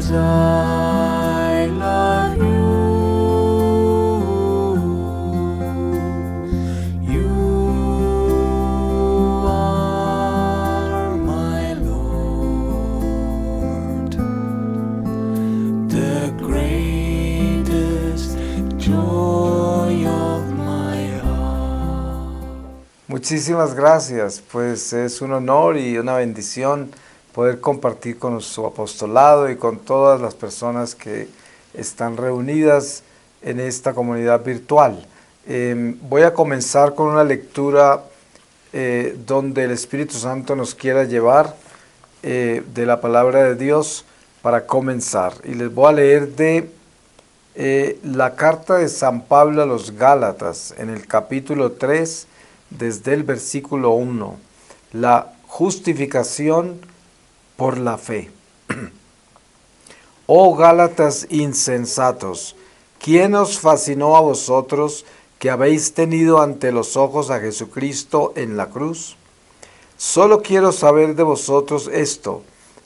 'cause I love you. You are my Lord, the greatest joy of my heart. Muchísimas gracias, pues es un honor y una bendición poder compartir con su apostolado y con todas las personas que están reunidas en esta comunidad virtual. Voy a comenzar con una lectura donde el Espíritu Santo nos quiera llevar de la palabra de Dios para comenzar. Y les voy a leer de la carta de San Pablo a los Gálatas, en el capítulo 3, desde el versículo 1, la justificación por la fe. Oh Gálatas insensatos, ¿quién os fascinó a vosotros que habéis tenido ante los ojos a Jesucristo en la cruz? Solo quiero saber de vosotros esto: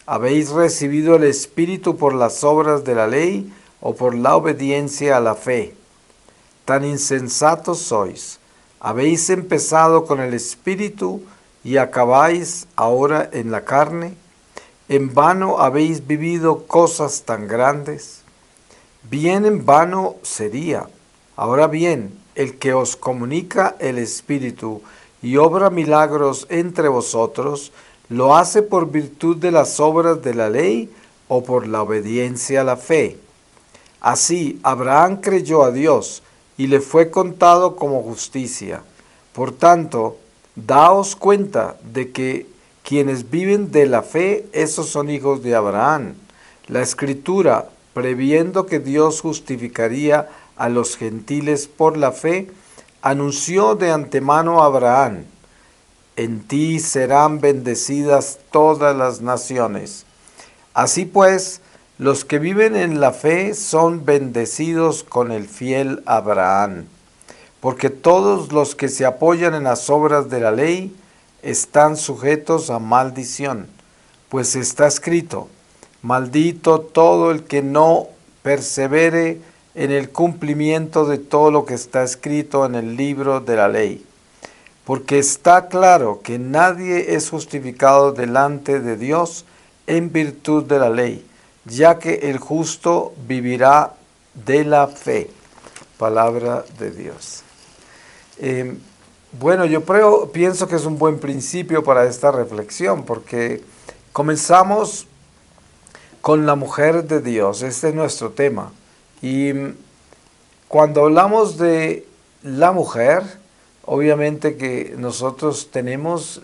¿habéis recibido el Espíritu por las obras de la ley o por la obediencia a la fe? Tan insensatos sois. ¿Habéis empezado con el Espíritu y acabáis ahora en la carne? ¿En vano habéis vivido cosas tan grandes? Bien en vano sería. Ahora bien, el que os comunica el Espíritu y obra milagros entre vosotros, ¿lo hace por virtud de las obras de la ley o por la obediencia a la fe? Así, Abraham creyó a Dios y le fue contado como justicia. Por tanto, daos cuenta de que quienes viven de la fe, esos son hijos de Abraham. La Escritura, previendo que Dios justificaría a los gentiles por la fe, anunció de antemano a Abraham: en ti serán bendecidas todas las naciones. Así pues, los que viven en la fe son bendecidos con el fiel Abraham, porque todos los que se apoyan en las obras de la ley están sujetos a maldición, pues está escrito: maldito todo el que no persevere en el cumplimiento de todo lo que está escrito en el libro de la ley. Porque está claro que nadie es justificado delante de Dios en virtud de la ley, ya que el justo vivirá de la fe. Palabra de Dios. Bueno, yo pienso que es un buen principio para esta reflexión, porque comenzamos con la mujer de Dios. Este es nuestro tema. Y cuando hablamos de la mujer, obviamente que nosotros tenemos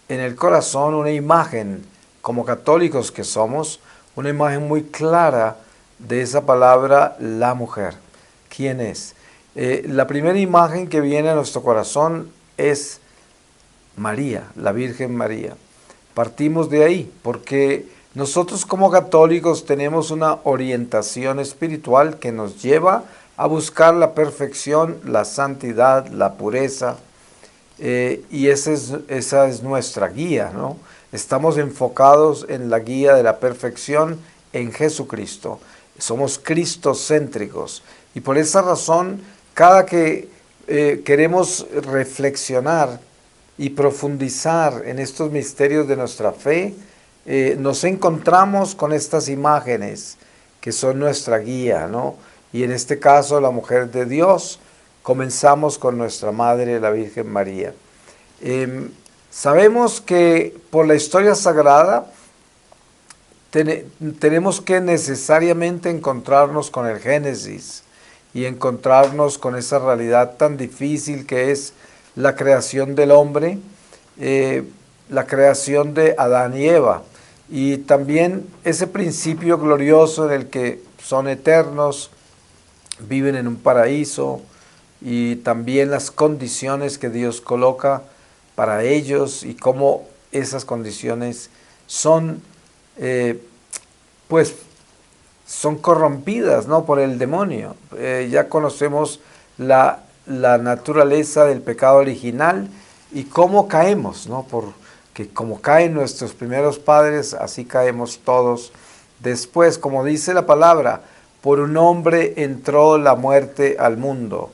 en el corazón una imagen, como católicos que somos, una imagen muy clara de esa palabra, la mujer. ¿Quién es? La primera imagen que viene a nuestro corazón es María, la Virgen María. Partimos de ahí, porque nosotros como católicos tenemos una orientación espiritual que nos lleva a buscar la perfección, la santidad, la pureza, y esa es nuestra guía, ¿no? Estamos enfocados en la guía de la perfección en Jesucristo. Somos cristocéntricos, y por esa razón, cada que queremos reflexionar y profundizar en estos misterios de nuestra fe, nos encontramos con estas imágenes que son nuestra guía, ¿no? Y en este caso, la mujer de Dios, comenzamos con nuestra Madre, la Virgen María. Sabemos que por la historia sagrada tenemos que necesariamente encontrarnos con el Génesis y encontrarnos con esa realidad tan difícil que es la creación del hombre, la creación de Adán y Eva, y también ese principio glorioso en el que son eternos, viven en un paraíso, y también las condiciones que Dios coloca para ellos y cómo esas condiciones son, son corrompidas, ¿no?, por el demonio. Ya conocemos la naturaleza del pecado original y cómo caemos, ¿no? Porque como caen nuestros primeros padres, así caemos todos Después, como dice la palabra, por un hombre entró la muerte al mundo,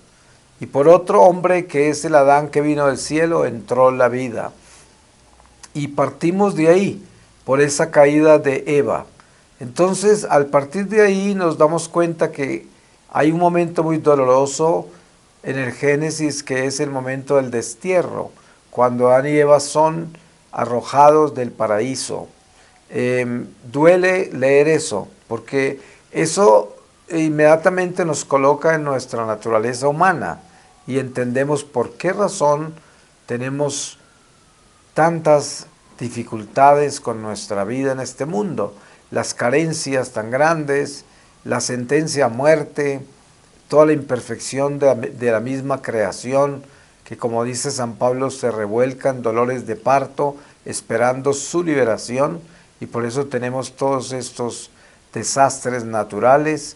y por otro hombre, que es el Adán que vino del cielo, entró la vida. Y partimos de ahí, por esa caída de Eva. Entonces, al partir de ahí nos damos cuenta que hay un momento muy doloroso en el Génesis, que es el momento del destierro, cuando Adán y Eva son arrojados del paraíso. Duele leer eso, porque eso inmediatamente nos coloca en nuestra naturaleza humana y entendemos por qué razón tenemos tantas dificultades con nuestra vida en este mundo, las carencias tan grandes, la sentencia a muerte, toda la imperfección de la misma creación, que como dice San Pablo se revuelca en dolores de parto, esperando su liberación, y por eso tenemos todos estos desastres naturales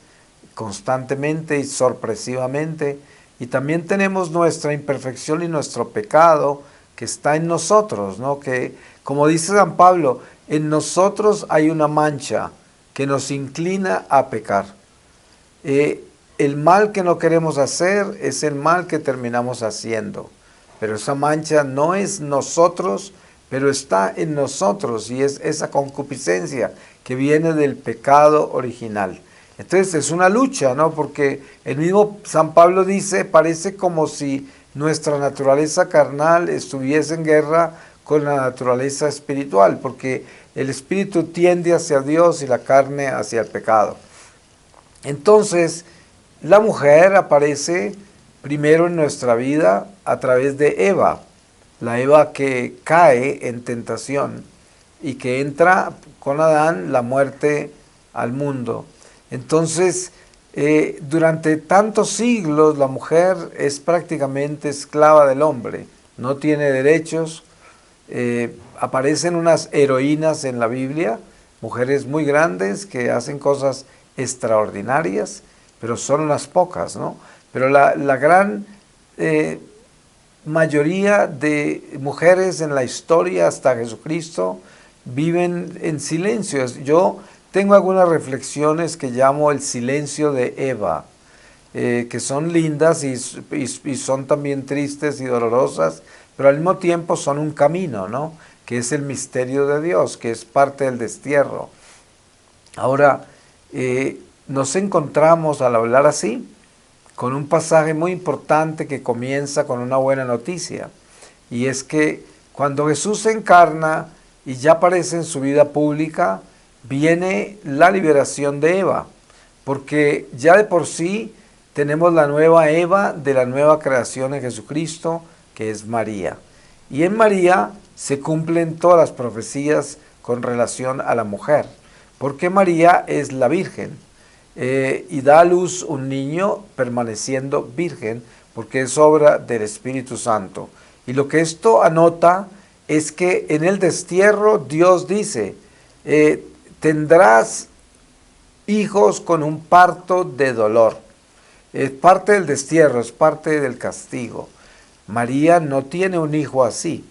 constantemente y sorpresivamente, y también tenemos nuestra imperfección y nuestro pecado que está en nosotros, ¿no? Que, como dice San Pablo, en nosotros hay una mancha que nos inclina a pecar. El mal que no queremos hacer es el mal que terminamos haciendo, pero esa mancha no es nosotros, pero está en nosotros, y es esa concupiscencia que viene del pecado original. Entonces es una lucha, ¿no? Porque el mismo San Pablo dice, parece como si nuestra naturaleza carnal estuviese en guerra con la naturaleza espiritual, porque el espíritu tiende hacia Dios y la carne hacia el pecado. Entonces, la mujer aparece primero en nuestra vida a través de Eva, la Eva que cae en tentación y que entra con Adán la muerte al mundo. Entonces, durante tantos siglos la mujer es prácticamente esclava del hombre, no tiene derechos. Aparecen unas heroínas en la Biblia, mujeres muy grandes que hacen cosas extraordinarias, pero son unas pocas, ¿no? Pero la gran mayoría de mujeres en la historia hasta Jesucristo viven en silencio. Yo tengo algunas reflexiones que llamo el silencio de Eva, que son lindas y son también tristes y dolorosas, pero al mismo tiempo son un camino, ¿no? Que es el misterio de Dios, que es parte del destierro. Ahora, nos encontramos al hablar así con un pasaje muy importante que comienza con una buena noticia, y es que cuando Jesús se encarna y ya aparece en su vida pública, viene la liberación de Eva, porque ya de por sí tenemos la nueva Eva de la nueva creación en Jesucristo, que es María. Y en María se cumplen todas las profecías con relación a la mujer, porque María es la Virgen, y da a luz un niño permaneciendo virgen, porque es obra del Espíritu Santo. Y lo que esto anota es que en el destierro Dios dice, tendrás hijos con un parto de dolor. Es parte del destierro, es parte del castigo. María no tiene un hijo así.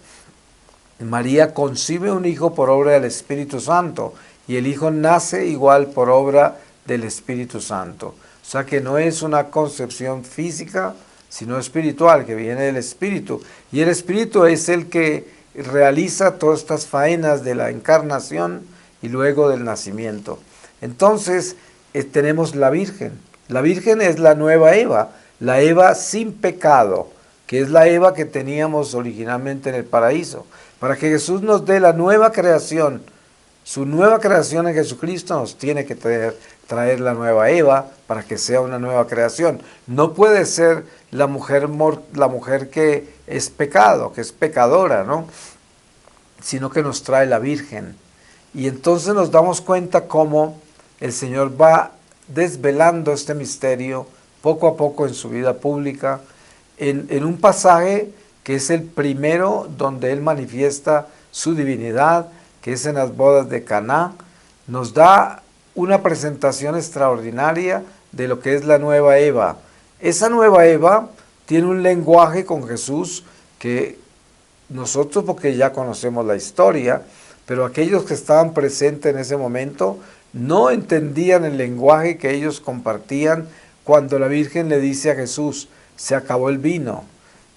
María concibe un hijo por obra del Espíritu Santo, y el hijo nace igual por obra del Espíritu Santo. O sea que no es una concepción física, sino espiritual, que viene del Espíritu. Y el Espíritu es el que realiza todas estas faenas de la encarnación y luego del nacimiento. Entonces tenemos la Virgen. La Virgen es la nueva Eva, la Eva sin pecado, que es la Eva que teníamos originalmente en el paraíso. Para que Jesús nos dé la nueva creación, su nueva creación en Jesucristo, nos tiene que traer la nueva Eva para que sea una nueva creación. No puede ser la mujer que es pecado, que es pecadora, ¿no? Sino que nos trae la Virgen. Y entonces nos damos cuenta cómo el Señor va desvelando este misterio poco a poco en su vida pública, en un pasaje que es el primero donde Él manifiesta su divinidad, que es en las bodas de Caná. Nos da una presentación extraordinaria de lo que es la nueva Eva. Esa nueva Eva tiene un lenguaje con Jesús que nosotros, porque ya conocemos la historia, pero aquellos que estaban presentes en ese momento no entendían el lenguaje que ellos compartían cuando la Virgen le dice a Jesús, se acabó el vino.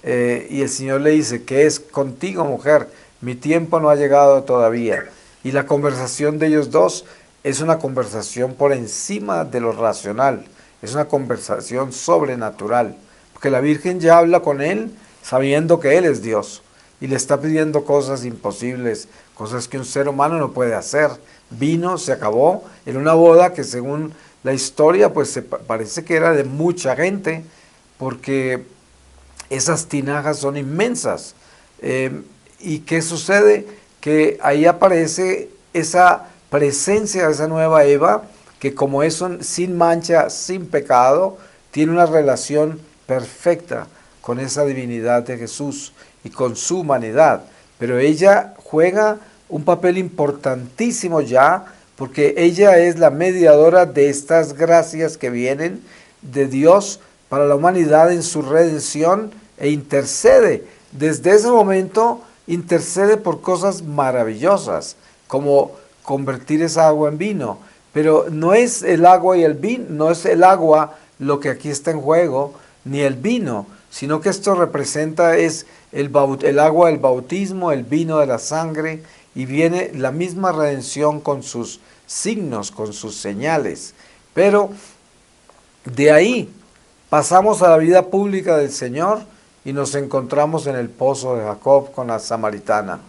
Y el Señor le dice, ¿qué es contigo, mujer? Mi tiempo no ha llegado todavía. Y la conversación de ellos dos es una conversación por encima de lo racional, es una conversación sobrenatural, porque la Virgen ya habla con él sabiendo que él es Dios y le está pidiendo cosas imposibles, cosas que un ser humano no puede hacer. Vino, se acabó en una boda que según la historia pues parece que era de mucha gente, porque esas tinajas son inmensas. ¿Y qué sucede? Que ahí aparece esa presencia de esa nueva Eva, que como es sin mancha, sin pecado, tiene una relación perfecta con esa divinidad de Jesús y con su humanidad. Pero ella juega un papel importantísimo ya, porque ella es la mediadora de estas gracias que vienen de Dios para la humanidad en su redención, e intercede. Desde ese momento intercede por cosas maravillosas, como convertir esa agua en vino. Pero no es el agua y el vino, no es el agua lo que aquí está en juego, ni el vino, sino que esto representa es el agua del bautismo, el vino de la sangre, y viene la misma redención con sus signos, con sus señales. Pero de ahí pasamos a la vida pública del Señor y nos encontramos en el pozo de Jacob con la samaritana.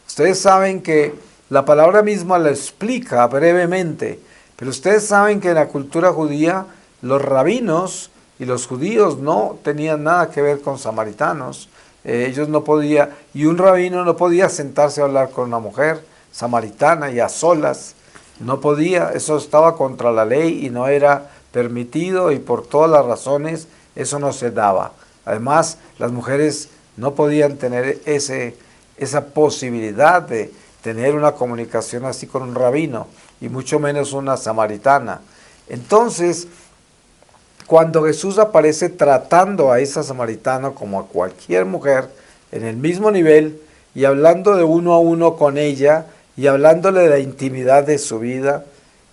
Ustedes saben que la palabra misma lo explica brevemente, pero ustedes saben que en la cultura judía los rabinos y los judíos no tenían nada que ver con samaritanos. Ellos no podían, y un rabino no podía sentarse a hablar con una mujer samaritana y a solas. No podía, eso estaba contra la ley y no era permitido, y por todas las razones eso no se daba. Además, las mujeres no podían tener esa posibilidad de tener una comunicación así con un rabino, y mucho menos una samaritana. Entonces, cuando Jesús aparece tratando a esa samaritana como a cualquier mujer, en el mismo nivel, y hablando de uno a uno con ella, y hablándole de la intimidad de su vida,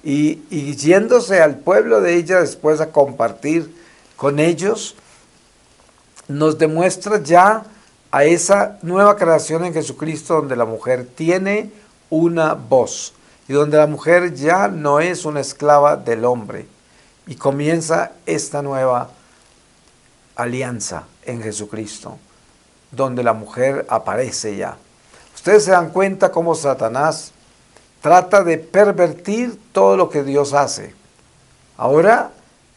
y yéndose al pueblo de ella después a compartir con ellos, nos demuestra ya a esa nueva creación en Jesucristo, donde la mujer tiene una voz y donde la mujer ya no es una esclava del hombre, y comienza esta nueva alianza en Jesucristo, donde la mujer aparece ya. Ustedes se dan cuenta cómo Satanás trata de pervertir todo lo que Dios hace. Ahora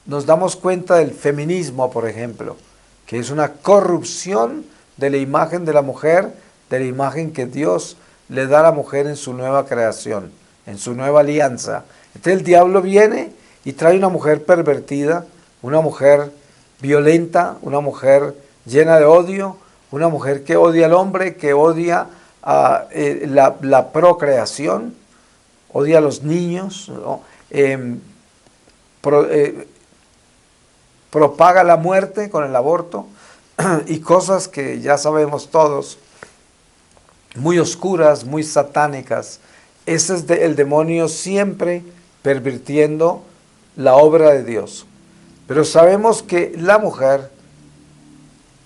nos damos cuenta del feminismo, por ejemplo, que es una corrupción de la imagen de la mujer, de la imagen que Dios le da a la mujer en su nueva creación, en su nueva alianza. Entonces el diablo viene y trae una mujer pervertida, una mujer violenta, una mujer llena de odio, una mujer que odia al hombre, que odia la procreación, odia a los niños, ¿no? Propaga la muerte con el aborto y cosas que ya sabemos todos, muy oscuras, muy satánicas. Ese es el demonio siempre pervirtiendo la obra de Dios. Pero sabemos que la mujer,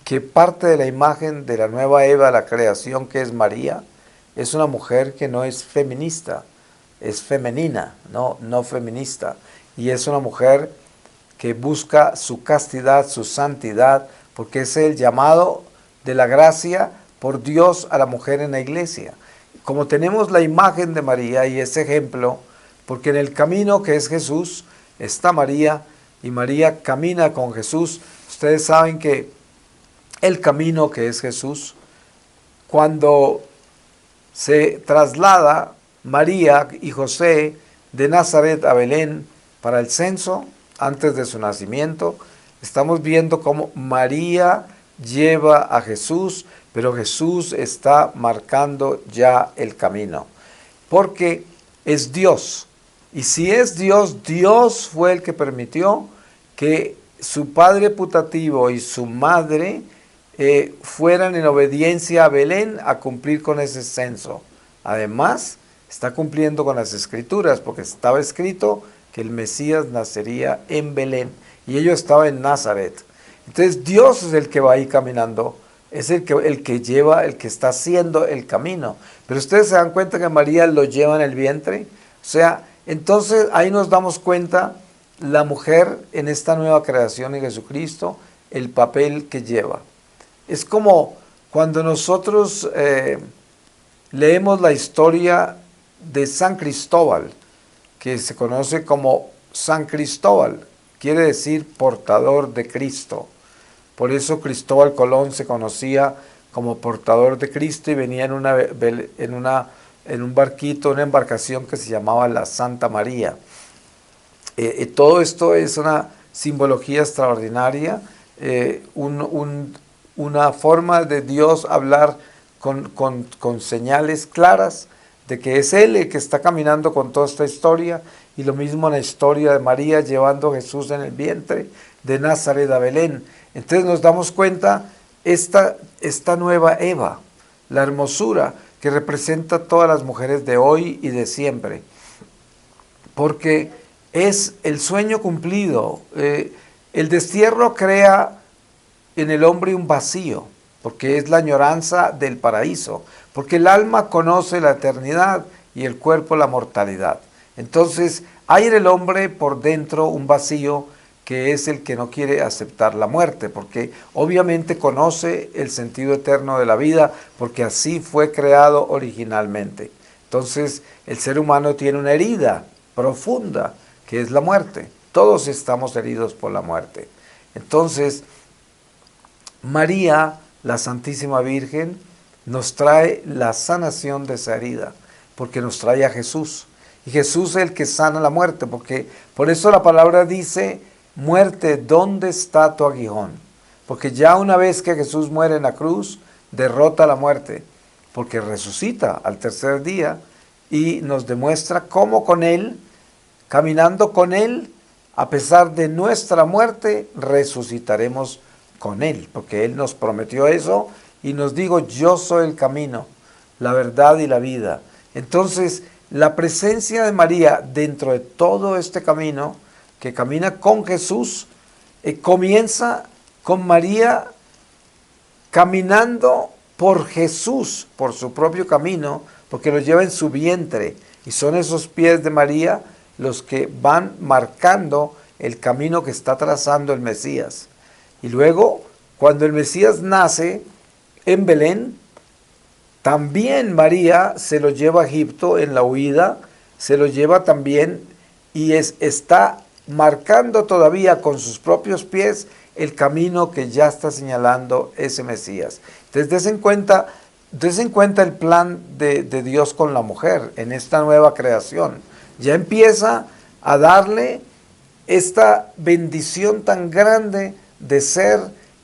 que parte de la imagen de la nueva Eva, la creación que es María, es una mujer que no es feminista, es femenina, no feminista. Y es una mujer que busca su castidad, su santidad, porque es el llamado de la gracia por Dios a la mujer en la iglesia. Como tenemos la imagen de María y ese ejemplo, porque en el camino que es Jesús está María, y María camina con Jesús. Ustedes saben que el camino que es Jesús, cuando se traslada María y José de Nazaret a Belén para el censo, antes de su nacimiento, estamos viendo cómo María lleva a Jesús, pero Jesús está marcando ya el camino, porque es Dios. Y si es Dios, Dios fue el que permitió que su padre putativo y su madre fueran en obediencia a Belén a cumplir con ese censo. Además, está cumpliendo con las escrituras, porque estaba escrito que el Mesías nacería en Belén y ello estaba en Nazaret. Entonces Dios es el que va ahí caminando, es el que lleva, el que está haciendo el camino. Pero ustedes se dan cuenta que María lo lleva en el vientre. O sea, entonces ahí nos damos cuenta la mujer en esta nueva creación en Jesucristo, el papel que lleva. Es como cuando nosotros leemos la historia de San Cristóbal, que se conoce como San Cristóbal, quiere decir portador de Cristo. Por eso Cristóbal Colón se conocía como portador de Cristo y venía en un barquito, una embarcación que se llamaba la Santa María. Todo esto es una simbología extraordinaria, una forma de Dios hablar con señales claras de que es Él el que está caminando con toda esta historia, y lo mismo en la historia de María llevando a Jesús en el vientre de Nazaret a Belén. Entonces nos damos cuenta esta nueva Eva, la hermosura que representa a todas las mujeres de hoy y de siempre, porque es el sueño cumplido. El destierro crea en el hombre un vacío, porque es la añoranza del paraíso, porque el alma conoce la eternidad y el cuerpo la mortalidad. Entonces hay en el hombre por dentro un vacío que es el que no quiere aceptar la muerte, porque obviamente conoce el sentido eterno de la vida, porque así fue creado originalmente. Entonces el ser humano tiene una herida profunda, que es la muerte. Todos estamos heridos por la muerte. Entonces María, la Santísima Virgen, nos trae la sanación de esa herida, porque nos trae a Jesús. Y Jesús es el que sana la muerte, porque por eso la palabra dice: muerte, ¿dónde está tu aguijón? Porque ya una vez que Jesús muere en la cruz, derrota la muerte, porque resucita al tercer día y nos demuestra cómo con Él, caminando con Él, a pesar de nuestra muerte, resucitaremos con Él, porque Él nos prometió eso y nos dijo: yo soy el camino, la verdad y la vida. Entonces, la presencia de María dentro de todo este camino, que camina con Jesús, comienza con María caminando por Jesús, por su propio camino, porque lo lleva en su vientre, y son esos pies de María los que van marcando el camino que está trazando el Mesías. Y luego, cuando el Mesías nace en Belén, también María se lo lleva a Egipto en la huida, se lo lleva también y está marcando todavía con sus propios pies el camino que ya está señalando ese Mesías. Entonces, des en cuenta el plan de Dios con la mujer en esta nueva creación. Ya empieza a darle esta bendición tan grande de ser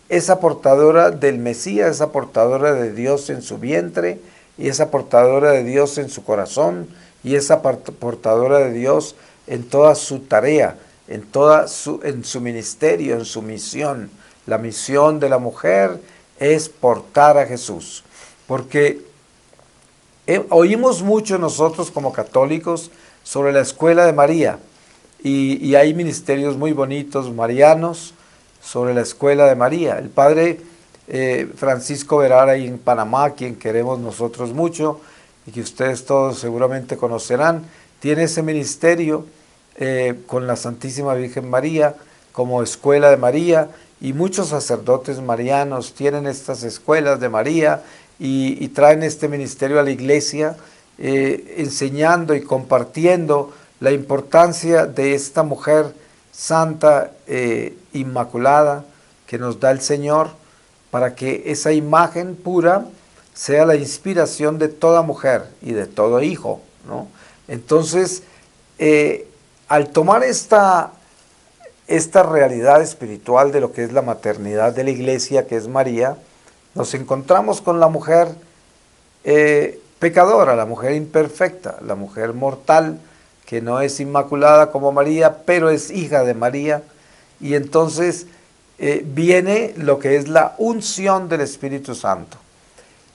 esa portadora del Mesías, esa portadora de Dios en su vientre, y esa portadora de Dios en su corazón, y esa portadora de Dios en toda su tarea, en su ministerio, en su misión. La misión de la mujer es portar a Jesús, porque oímos mucho nosotros como católicos sobre la escuela de María, y hay ministerios muy bonitos marianos sobre la escuela de María. El padre Francisco Verara, ahí en Panamá, quien queremos nosotros mucho y que ustedes todos seguramente conocerán, tiene ese ministerio con la Santísima Virgen María como escuela de María, y muchos sacerdotes marianos tienen estas escuelas de María y traen este ministerio a la iglesia, enseñando y compartiendo la importancia de esta mujer santa, inmaculada, que nos da el Señor, para que esa imagen pura sea la inspiración de toda mujer y de todo hijo, ¿no? Entonces, al tomar esta realidad espiritual de lo que es la maternidad de la iglesia, que es María, nos encontramos con la mujer pecadora, la mujer imperfecta, la mujer mortal, que no es inmaculada como María, pero es hija de María. Y entonces viene lo que es la unción del Espíritu Santo,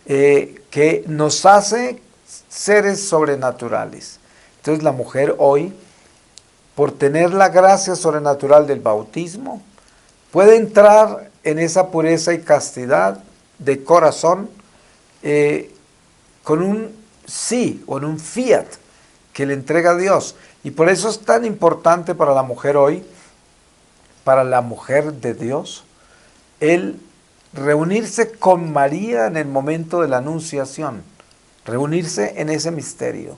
que nos hace seres sobrenaturales. Entonces la mujer hoy, por tener la gracia sobrenatural del bautismo, puede entrar en esa pureza y castidad de corazón con un sí, con un fiat que le entrega a Dios. Y por eso es tan importante para la mujer hoy, para la mujer de Dios, el reunirse con María en el momento de la anunciación, reunirse en ese misterio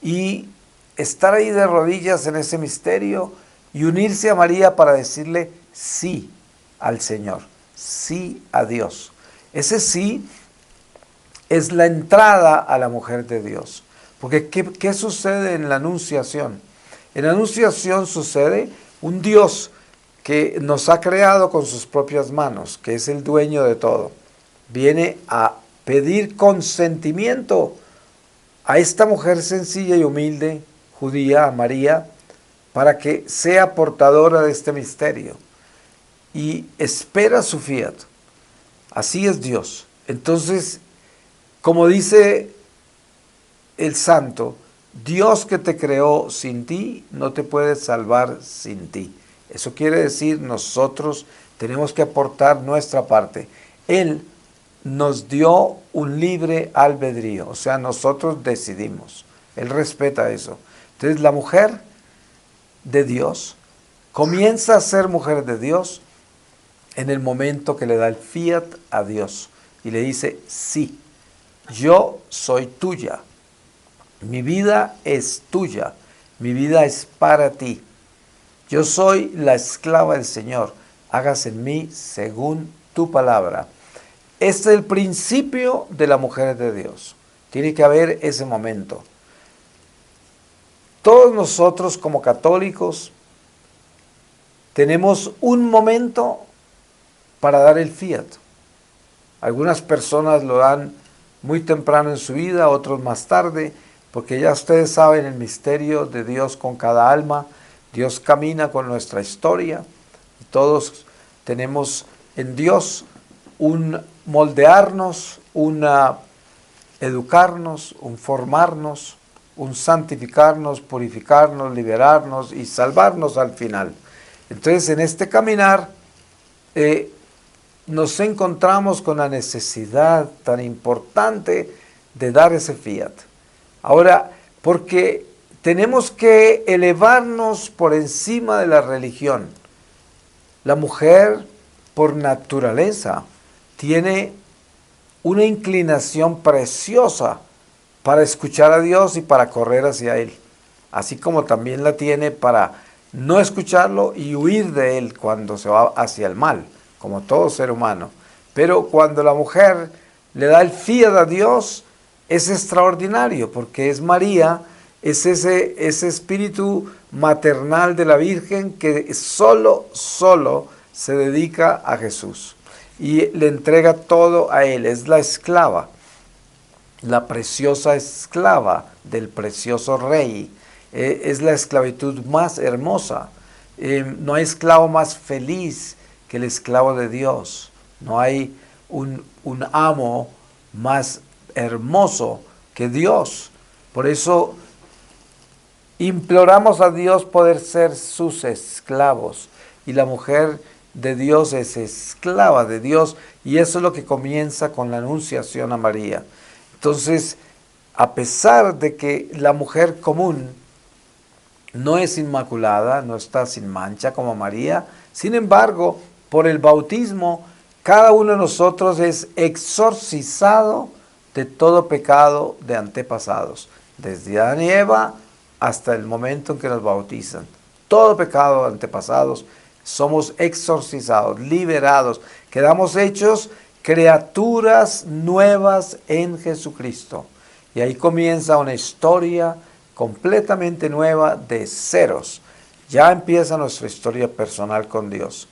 y estar ahí de rodillas en ese misterio y unirse a María para decirle sí al Señor, sí a Dios. Ese sí es la entrada a la mujer de Dios. Porque ¿qué sucede en la anunciación? En la anunciación sucede un Dios que nos ha creado con sus propias manos, que es el dueño de todo. Viene a pedir consentimiento a esta mujer sencilla y humilde, judía, a María, para que sea portadora de este misterio. Y espera su fiat. Así es Dios. Entonces, como dice el santo, Dios que te creó sin ti, no te puede salvar sin ti. Eso quiere decir, nosotros tenemos que aportar nuestra parte. Él nos dio un libre albedrío, o sea, nosotros decidimos. Él respeta eso. Entonces, la mujer de Dios comienza a ser mujer de Dios en el momento que le da el fiat a Dios y le dice, sí, yo soy tuya, mi vida es tuya, mi vida es para ti. Yo soy la esclava del Señor, hágase en mí según tu palabra. Este es el principio de la mujer de Dios. Tiene que haber ese momento. Todos nosotros como católicos tenemos un momento para dar el fiat. Algunas personas lo dan muy temprano en su vida, otros más tarde, porque ya ustedes saben el misterio de Dios con cada alma. Dios camina con nuestra historia y todos tenemos en Dios un moldearnos, un educarnos, un formarnos, un santificarnos, purificarnos, liberarnos y salvarnos al final. Entonces, en este caminar nos encontramos con la necesidad tan importante de dar ese fiat. Ahora, porque tenemos que elevarnos por encima de la religión. La mujer, por naturaleza, tiene una inclinación preciosa para escuchar a Dios y para correr hacia Él, así como también la tiene para no escucharlo y huir de Él cuando se va hacia el mal, como todo ser humano. Pero cuando la mujer le da el fiat a Dios, es extraordinario, porque es María, es ese espíritu maternal de la Virgen que solo se dedica a Jesús y le entrega todo a Él. Es la esclava, la preciosa esclava del precioso Rey. Es la esclavitud más hermosa. No hay esclavo más feliz que el esclavo de Dios. No hay un amo más hermoso que Dios. Por eso imploramos a Dios poder ser sus esclavos. Y la mujer de Dios es esclava de Dios. Y eso es lo que comienza con la anunciación a María. Entonces, a pesar de que la mujer común no es inmaculada, no está sin mancha como María, sin embargo, por el bautismo, cada uno de nosotros es exorcizado de todo pecado de antepasados, desde Adán y Eva hasta el momento en que nos bautizan. Todo pecado de antepasados somos exorcizados, liberados, quedamos hechos criaturas nuevas en Jesucristo. Y ahí comienza una historia completamente nueva de ceros. Ya empieza nuestra historia personal con Dios.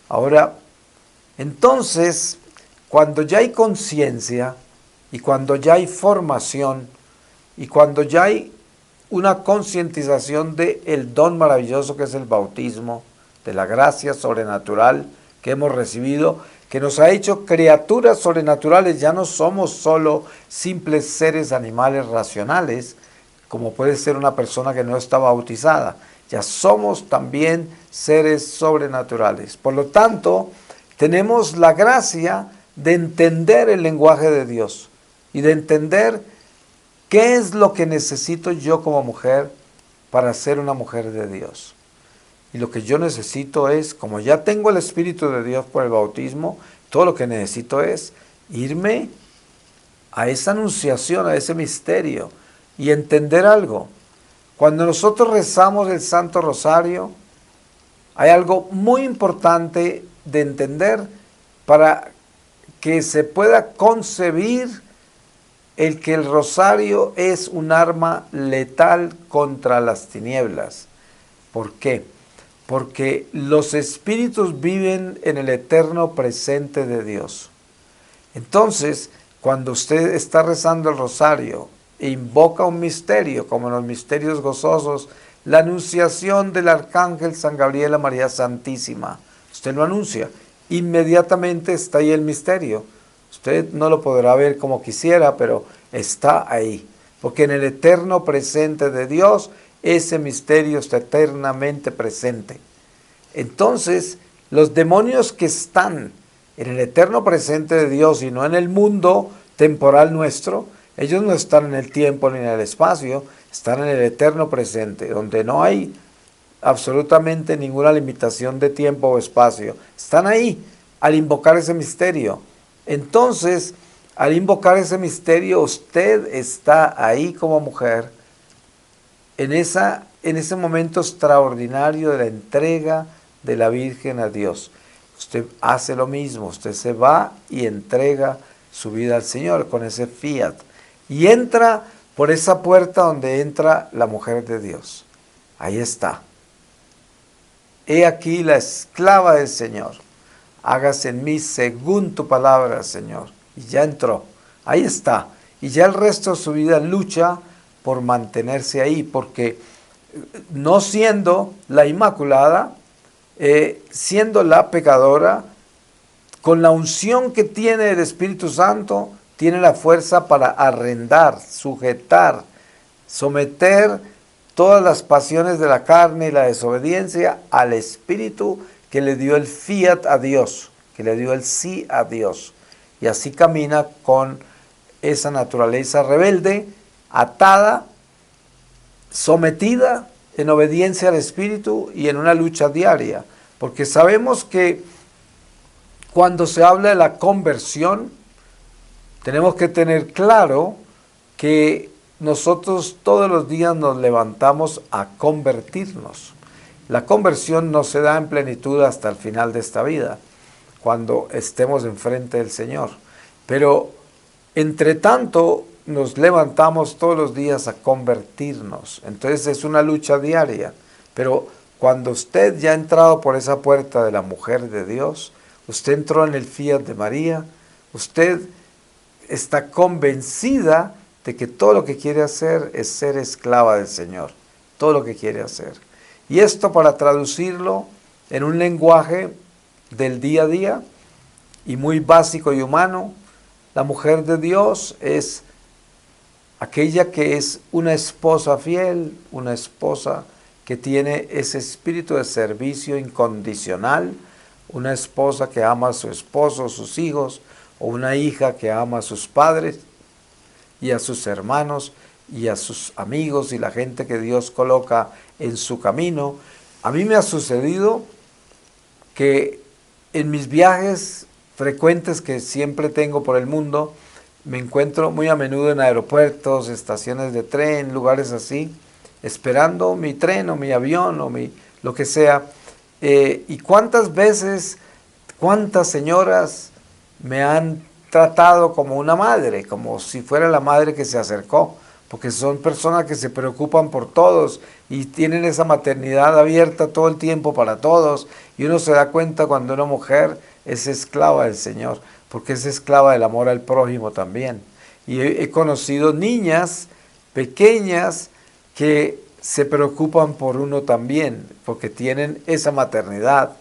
Ahora, entonces, cuando ya hay conciencia y cuando ya hay formación y cuando ya hay una concientización del don maravilloso que es el bautismo, de la gracia sobrenatural que hemos recibido, que nos ha hecho criaturas sobrenaturales. Ya no somos solo simples seres animales racionales, como puede ser una persona que no está bautizada. Ya somos también seres sobrenaturales. Por lo tanto, tenemos la gracia de entender el lenguaje de Dios y de entender qué es lo que necesito yo como mujer para ser una mujer de Dios. Y lo que yo necesito es, como ya tengo el Espíritu de Dios por el bautismo, todo lo que necesito es irme a esa anunciación, a ese misterio y entender algo. Cuando nosotros rezamos el Santo Rosario, hay algo muy importante de entender para que se pueda concebir el que el rosario es un arma letal contra las tinieblas. ¿Por qué? Porque los espíritus viven en el eterno presente de Dios. Entonces, cuando usted está rezando el rosario e invoca un misterio, como en los misterios gozosos, la anunciación del arcángel San Gabriel a María Santísima, usted lo anuncia, inmediatamente está ahí el misterio. Usted no lo podrá ver como quisiera, pero está ahí, porque en el eterno presente de Dios, ese misterio está eternamente presente. Entonces, los demonios que están en el eterno presente de Dios y no en el mundo temporal nuestro, ellos no están en el tiempo ni en el espacio, están en el eterno presente, donde no hay absolutamente ninguna limitación de tiempo o espacio. Están ahí al invocar ese misterio. Entonces, al invocar ese misterio, usted está ahí como mujer en ese momento extraordinario de la entrega de la Virgen a Dios. Usted hace lo mismo, usted se va y entrega su vida al Señor con ese fiat. Y entra por esa puerta donde entra la mujer de Dios. Ahí está. He aquí la esclava del Señor. Hágase en mí según tu palabra, Señor. Y ya entró. Ahí está. Y ya el resto de su vida lucha por mantenerse ahí, porque no siendo la Inmaculada, siendo la pecadora, con la unción que tiene el Espíritu Santo, tiene la fuerza para arrendar, sujetar, someter todas las pasiones de la carne y la desobediencia al Espíritu que le dio el fiat a Dios, que le dio el sí a Dios. Y así camina con esa naturaleza rebelde, atada, sometida en obediencia al Espíritu y en una lucha diaria. Porque sabemos que cuando se habla de la conversión, tenemos que tener claro que nosotros todos los días nos levantamos a convertirnos. La conversión no se da en plenitud hasta el final de esta vida, cuando estemos enfrente del Señor. Pero, entre tanto, nos levantamos todos los días a convertirnos. Entonces es una lucha diaria. Pero cuando usted ya ha entrado por esa puerta de la mujer de Dios, usted entró en el fiat de María, usted está convencida de que todo lo que quiere hacer es ser esclava del Señor. Todo lo que quiere hacer. Y esto, para traducirlo en un lenguaje del día a día y muy básico y humano, la mujer de Dios es aquella que es una esposa fiel, una esposa que tiene ese espíritu de servicio incondicional, una esposa que ama a su esposo, sus hijos, o una hija que ama a sus padres y a sus hermanos y a sus amigos y la gente que Dios coloca en su camino. A mí me ha sucedido que en mis viajes frecuentes que siempre tengo por el mundo, me encuentro muy a menudo en aeropuertos, estaciones de tren, lugares así, esperando mi tren o mi avión o lo que sea. Y cuántas veces, cuántas señoras me han tratado como una madre, como si fuera la madre que se acercó, porque son personas que se preocupan por todos y tienen esa maternidad abierta todo el tiempo para todos, y uno se da cuenta cuando una mujer es esclava del Señor, porque es esclava del amor al prójimo también. Y he conocido niñas pequeñas que se preocupan por uno también, porque tienen esa maternidad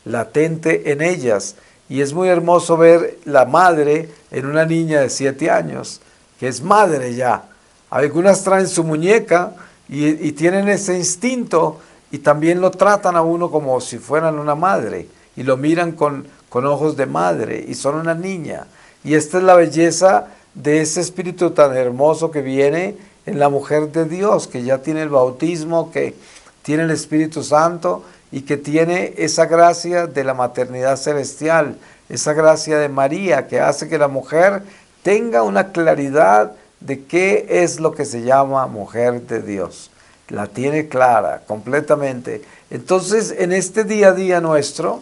latente en ellas, Y es muy hermoso ver la madre en una niña de 7 años, que es madre ya. Algunas traen su muñeca y tienen ese instinto y también lo tratan a uno como si fueran una madre y lo miran con ojos de madre y son una niña. Y esta es la belleza de ese espíritu tan hermoso que viene en la mujer de Dios, que ya tiene el bautismo, que tiene el Espíritu Santo y que tiene esa gracia de la maternidad celestial, esa gracia de María que hace que la mujer tenga una claridad de qué es lo que se llama mujer de Dios. La tiene clara completamente. Entonces, en este día a día nuestro,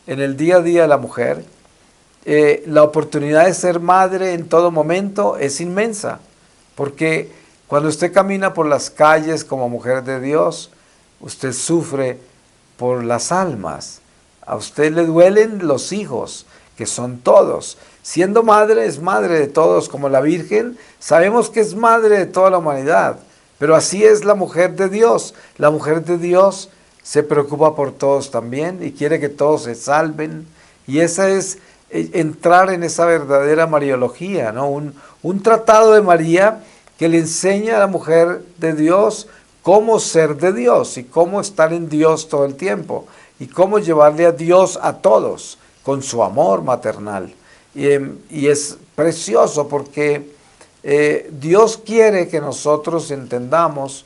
en el día a día de la mujer, la oportunidad de ser madre en todo momento es inmensa, porque cuando usted camina por las calles como mujer de Dios, usted sufre por las almas. A usted le duelen los hijos, que son todos. Siendo madre, es madre de todos, como la Virgen, sabemos que es madre de toda la humanidad. Pero así es la mujer de Dios. La mujer de Dios se preocupa por todos también y quiere que todos se salven. Y esa es entrar en esa verdadera mariología, ¿no? Un tratado de María que le enseña a la mujer de Dios cómo ser de Dios y cómo estar en Dios todo el tiempo y cómo llevarle a Dios a todos con su amor maternal. Y es precioso porque Dios quiere que nosotros entendamos,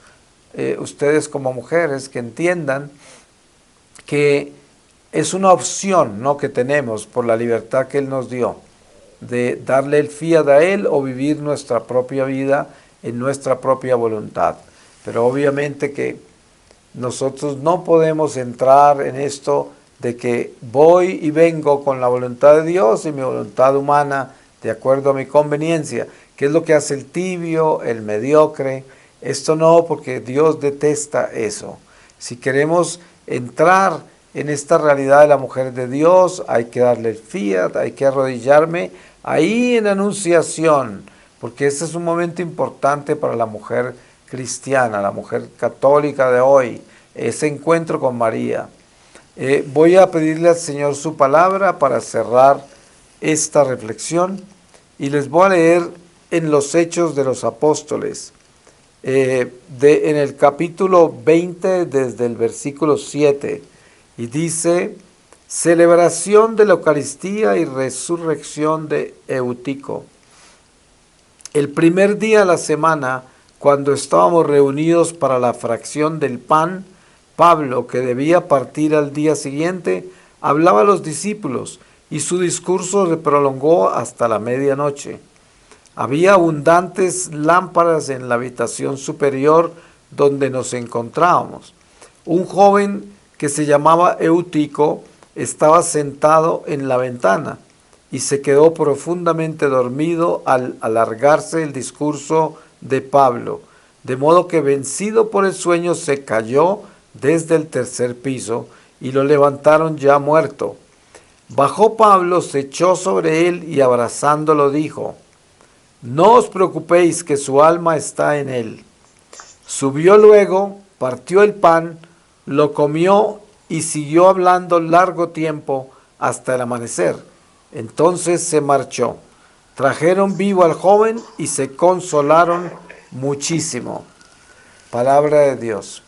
ustedes como mujeres, que entiendan que es una opción, ¿no?, que tenemos por la libertad que Él nos dio, de darle el fiat a Él o vivir nuestra propia vida en nuestra propia voluntad. Pero obviamente que nosotros no podemos entrar en esto de que voy y vengo con la voluntad de Dios y mi voluntad humana de acuerdo a mi conveniencia, que es lo que hace el tibio, el mediocre. Esto no, porque Dios detesta eso. Si queremos entrar en esta realidad de la mujer de Dios, hay que darle el fiat, hay que arrodillarme ahí en anunciación, porque ese es un momento importante para la mujer cristiana, la mujer católica de hoy, ese encuentro con María. Voy a pedirle al Señor su palabra para cerrar esta reflexión y les voy a leer en los Hechos de los Apóstoles, en el capítulo 20 desde el versículo 7, y dice: celebración de la Eucaristía y resurrección de Eutico. El primer día de la semana, cuando estábamos reunidos para la fracción del pan, Pablo, que debía partir al día siguiente, hablaba a los discípulos y su discurso se prolongó hasta la medianoche. Había abundantes lámparas en la habitación superior donde nos encontrábamos. Un joven que se llamaba Eutico estaba sentado en la ventana y se quedó profundamente dormido al alargarse el discurso de Pablo, de modo que vencido por el sueño se cayó desde el tercer piso y lo levantaron ya muerto. Bajó Pablo, se echó sobre él y abrazándolo dijo: no os preocupéis, que su alma está en él. Subió luego, partió el pan, lo comió y siguió hablando largo tiempo hasta el amanecer. Entonces se marchó. Trajeron vivo al joven y se consolaron muchísimo. Palabra de Dios.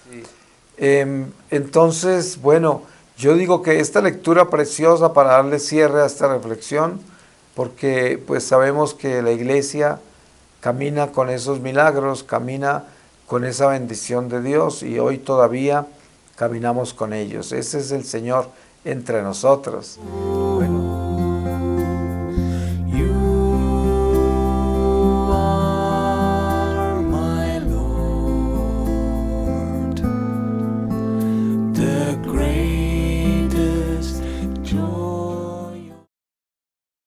Entonces, bueno, yo digo que esta lectura preciosa para darle cierre a esta reflexión, porque pues sabemos que la iglesia camina con esos milagros, camina con esa bendición de Dios y hoy todavía caminamos con ellos. Ese es el Señor entre nosotros.